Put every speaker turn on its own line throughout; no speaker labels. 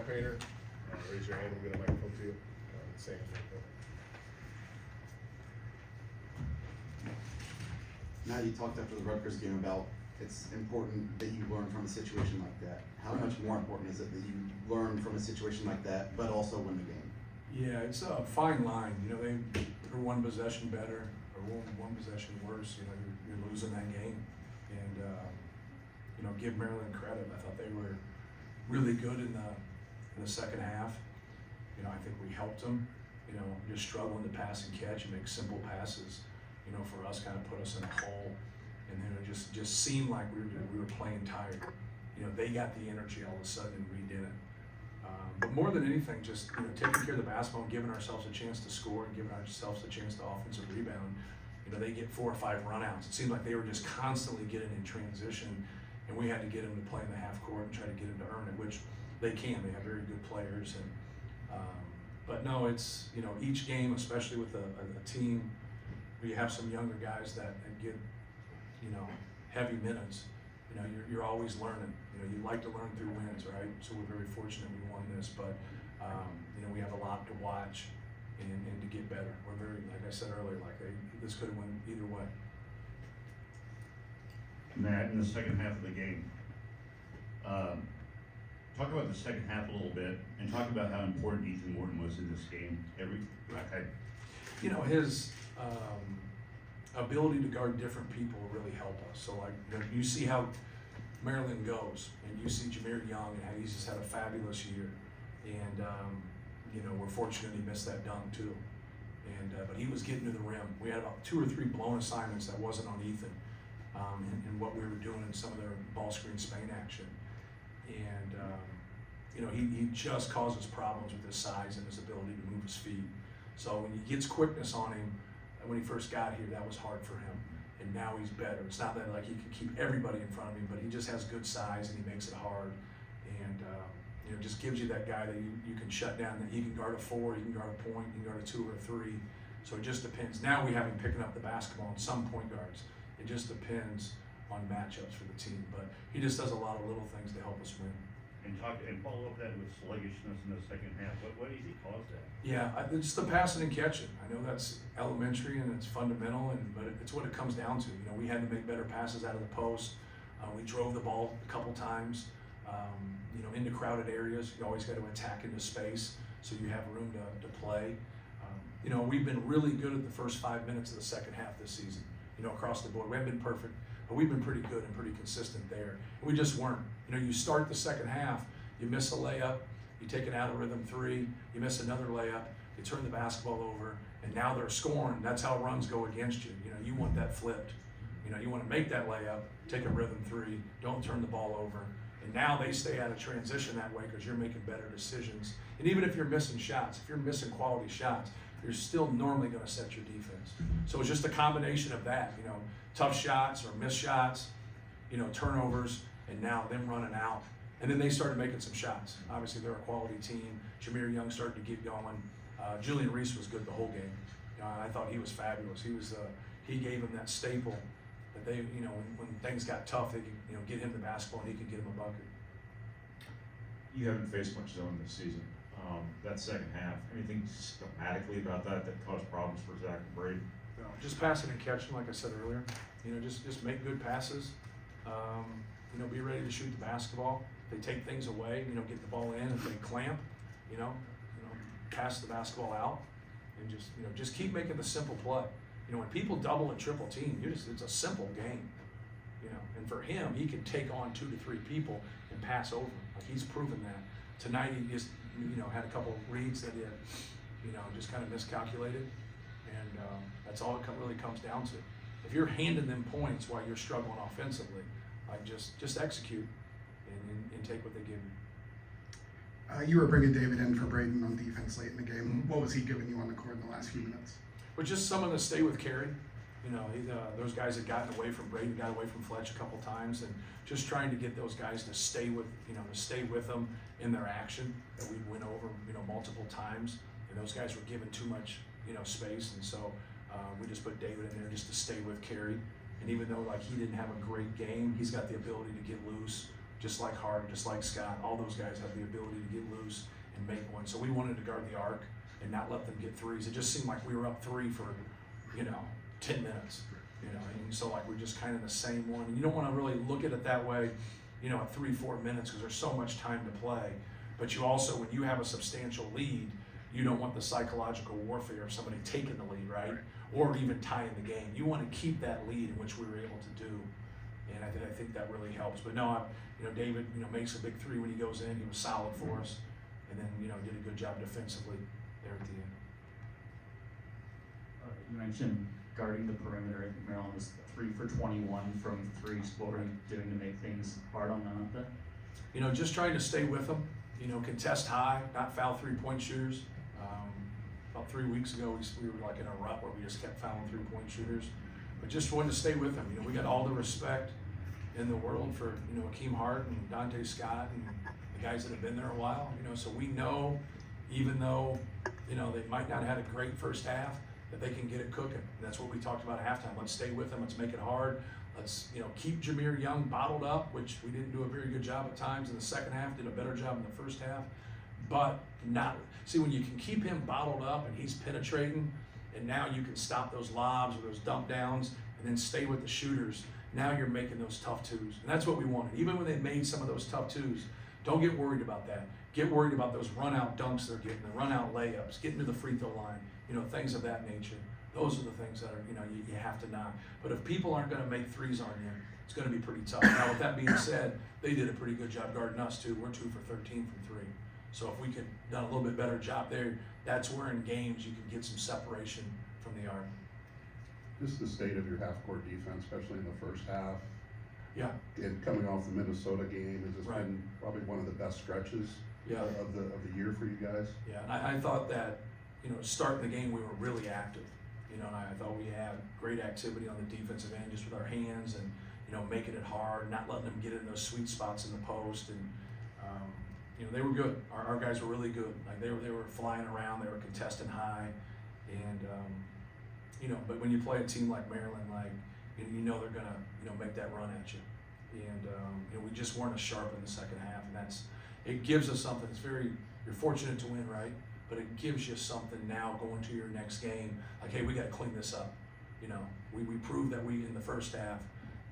Painter. Raise your hand, we'll get a microphone to you. Same.
Now you talked after the Rutgers game about it's important that you learn from a situation like that. How much more important is it that you learn from a situation like that, but also win the game?
Yeah, it's a fine line. You know, they're one possession better or one possession worse. You know, you're losing that game. And, you know, give Maryland credit. I thought they were really good in the second half. You know, I think we helped them. You know, just struggling to pass and catch and make simple passes. You know, for us, kind of put us in a hole. And then it just seemed like we were playing tired. You know, they got the energy all of a sudden and we didn't. But more than anything, just taking care of the basketball and giving ourselves a chance to score and giving ourselves a chance to offensive rebound. You know, they get 4 or 5 runouts. It seemed like they were just constantly getting in transition, and we had to get them to play in the half court and try to get them to earn it, which they can. They have very good players, and but no, it's each game, especially with a team where you have some younger guys that get heavy minutes. You know, you're always learning. You know, you like to learn through wins, right? So we're very fortunate we won this, but we have a lot to watch and to get better. We're very, like I said earlier, this could have went either way.
Matt, in the second half of the game, talk about the second half a little bit and talk about how important Ethan Morton was in this game.
His ability to guard different people really helped us. So you see how Maryland goes, and you see Jameer Young and how he's just had a fabulous year. And we're fortunate he missed that dunk too. And but he was getting to the rim. We had about 2 or 3 blown assignments that wasn't on Ethan, and what we were doing in some of their ball screen Spain action. And he just causes problems with his size and his ability to move his feet. So when he gets quickness on him, when he first got here, that was hard for him. And now he's better. It's not that he can keep everybody in front of him, but he just has good size and he makes it hard. And just gives you that guy that you can shut down. That he can guard a 4, he can guard a point, he can guard a 2 or a 3. So it just depends. Now we have him picking up the basketball and some point guards. It just depends on matchups for the team. But he just does a lot of little things to help us win.
And follow up that with sluggishness in the second half. What do you think caused that?
Yeah, it's the passing and catching. I know that's elementary and it's fundamental, but it's what it comes down to. We had to make better passes out of the post. We drove the ball a couple times. Into crowded areas. You always got to attack into space so you have room to play. We've been really good at the first 5 minutes of the second half this season. Across the board. We haven't been perfect, but we've been pretty good and pretty consistent there. And we just weren't. You start the second half, you miss a layup, you take an out of rhythm 3, you miss another layup, you turn the basketball over, and now they're scoring. That's how runs go against you. You want that flipped. You want to make that layup, take a rhythm 3, don't turn the ball over. And now they stay out of transition that way because you're making better decisions. And even if you're missing shots, if you're missing quality shots, you're still normally going to set your defense. So it's just a combination of that, tough shots or missed shots, turnovers, and now them running out. And then they started making some shots. Obviously, they're a quality team. Jameer Young started to get going. Julian Reese was good the whole game. I thought he was fabulous. He gave them that staple that they, when things got tough, they could, get him the basketball and he could get him a bucket.
You haven't faced much zone this season. That second half, anything schematically about that caused problems for Zach and Brady?
No, just passing and catching, like I said earlier. Just make good passes. Be ready to shoot the basketball. If they take things away, get the ball in. If they clamp, pass the basketball out, and just keep making the simple play. When people double and triple team, it's a simple game. And for him, he can take on 2 to 3 people and pass over. He's proven that. Tonight he just had a couple of reads that he had, just kind of miscalculated, and that's all it really comes down to. If you're handing them points while you're struggling offensively, just execute and take what they give you.
You were bringing David in for Braden on defense late in the game. What was he giving you on the court in the last few minutes?
But just someone to stay with Carey. Those guys had gotten away from Braden, got away from Fletch a couple times, and just trying to get those guys to stay with them in their action that we'd win over, multiple times. And those guys were given too much, space, and so we just put David in there just to stay with Carey. And even though he didn't have a great game, he's got the ability to get loose just like Hart, just like Scott. All those guys have the ability to get loose and make one. So we wanted to guard the arc and not let them get threes. It just seemed like we were up 3 for, 10 minutes, and so like we're just kind of the same one. And you don't want to really look at it that way, at 3-4 minutes because there's so much time to play. But you also, when you have a substantial lead, you don't want the psychological warfare of somebody taking the lead, right? Or even tying the game. You want to keep that lead, which we were able to do. And I think that really helps. But no, David, makes a big 3 when he goes in. He was solid for us. And then, did a good job defensively there at the end.
You mentioned guarding the perimeter. I think Maryland was 3 for 21 from threes. What were you doing to make things hard on them out there?
Just trying to stay with them. Contest high, not foul 3-point shooters. About 3 weeks ago, we were like in a rut where we just kept fouling 3-point shooters. But just wanted to stay with them. We got all the respect in the world for, Akeem Hart and Dante Scott and the guys that have been there a while. So we know, even though, they might not have had a great first half, that they can get it cooking. And that's what we talked about at halftime. Let's stay with them. Let's make it hard. Let's, keep Jameer Young bottled up, which we didn't do a very good job at times in the second half, did a better job in the first half. But when you can keep him bottled up and he's penetrating, and now you can stop those lobs or those dump downs and then stay with the shooters, now you're making those tough twos. And that's what we wanted. Even when they made some of those tough twos, don't get worried about that. Get worried about those run-out dunks they're getting, the run-out layups, getting to the free throw line, things of that nature. Those are the things that are, you have to knock. But if people aren't going to make threes on you, it's going to be pretty tough. Now, with that being said, they did a pretty good job guarding us, too. We're 2 for 13 from 3. So if we could done a little bit better job there, that's where in games you can get some separation from the arc.
Just the state of your half-court defense, especially in the first half.
Yeah.
And coming off the Minnesota game, has just
Right.
been probably one of the best stretches
Yeah.
of the year for you guys.
Yeah, and I thought that, starting the game, we were really active. And I thought we had great activity on the defensive end, just with our hands and, making it hard, not letting them get in those sweet spots in the post. And, they were good. Our guys were really good. Like they were flying around, they were contesting high. And, but when you play a team like Maryland, they're gonna, make that run at you. And, we just weren't as sharp in the second half. And it gives us something. You're fortunate to win, right? But it gives you something now going to your next game. Like, hey, we got to clean this up. We proved that in the first half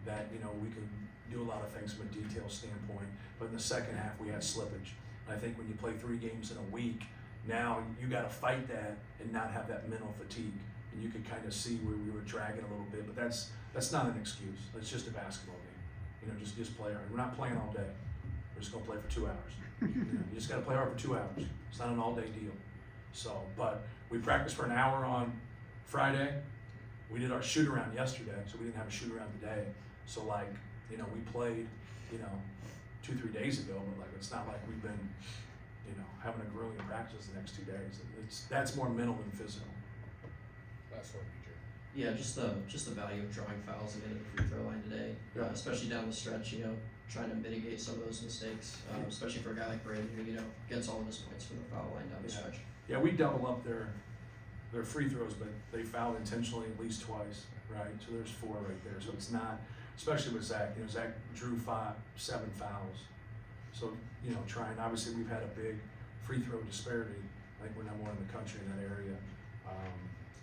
that, we can do a lot of things from a detail standpoint. But in the second half, we had slippage. And I think when you play 3 games in a week, now you got to fight that and not have that mental fatigue. And you could kind of see where we were dragging a little bit, but that's not an excuse. It's just a basketball game. Just play hard. We're not playing all day. We're just gonna play for 2 hours. You just gotta play hard for 2 hours. It's not an all-day deal. So, but we practiced for an hour on Friday. We did our shoot around yesterday, so we didn't have a shoot around today. So we played, 2-3 days ago, but it's not like we've been, having a grueling practice the next 2 days. That's more mental than physical.
Last one, BJ.
Yeah, just the value of drawing fouls and getting the free throw line today,
Yeah.
especially down the stretch. Trying to mitigate some of those mistakes, especially for a guy like Braden who gets all of his points from the foul line down the
Yeah.
stretch.
Yeah, we double up their free throws, but they fouled intentionally at least twice, right? So there's 4 right there. So it's not, especially with Zach. Zach drew 7 fouls. So obviously we've had a big free throw disparity. I think we're number 1 in the country in that area.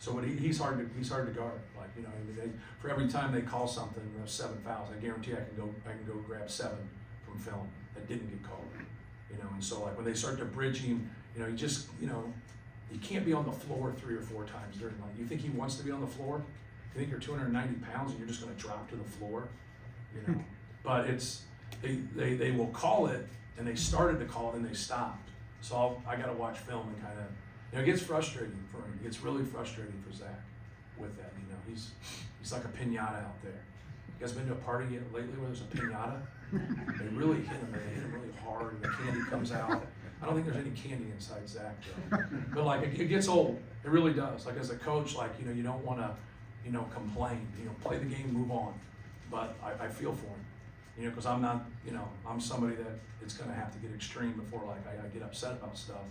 But he's hard to guard. For every time they call something, there's 7 fouls. I guarantee I can go grab 7 from film that didn't get called. And so when they start to bridge him, you can't be on the floor 3 or 4 times during you think he wants to be on the floor? You think you're 290 pounds and you're just going to drop to the floor? But they will call it, and they started to call it and they stopped. So I got to watch film and kind of. It gets frustrating for him. It gets really frustrating for Zach with that. He's like a pinata out there. You guys been to a party yet lately where there's a pinata? They really hit him. They hit him really hard, and the candy comes out. I don't think there's any candy inside Zach, though. But it gets old. It really does. As a coach, you don't want to, complain. Play the game, move on. But I feel for him. Because I'm not, I'm somebody that it's going to have to get extreme before I get upset about stuff.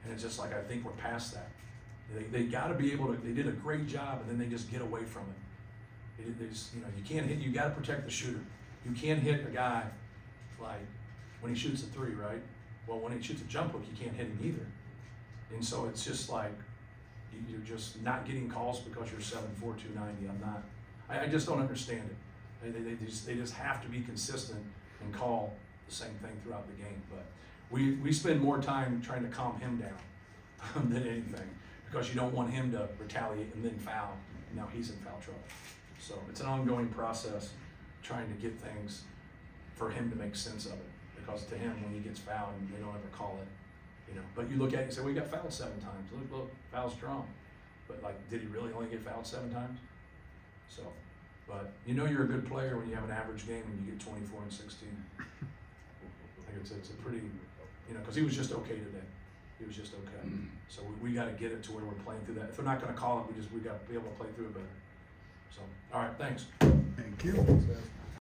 And it's just I think we're past that. They got to be able to. They did a great job, and then they just get away from it. You can't hit. You got to protect the shooter. You can't hit a guy when he shoots a three, right? Well, when he shoots a jump hook, you can't hit him either. And so it's just like, you're just not getting calls because you're 7'4", 290. I just don't understand it. They just have to be consistent and call the same thing throughout the game. But we spend more time trying to calm him down than anything, because you don't want him to retaliate and then foul. Now he's in foul trouble. So it's an ongoing process trying to get things for him to make sense of it. Because to him, when he gets fouled, they don't ever call it. But you look at it and say, well, he got fouled 7 times. Look, foul's strong. But like, did he really only get fouled 7 times? So, but you're a good player when you have an average game and you get 24 and 16. I think it's a pretty, because he was just okay today. He was just okay. So we got to get it to where we're playing through that. If they're not going to call it, we got to be able to play through it better. So, all right, thanks.
Thank you.
Thanks, man.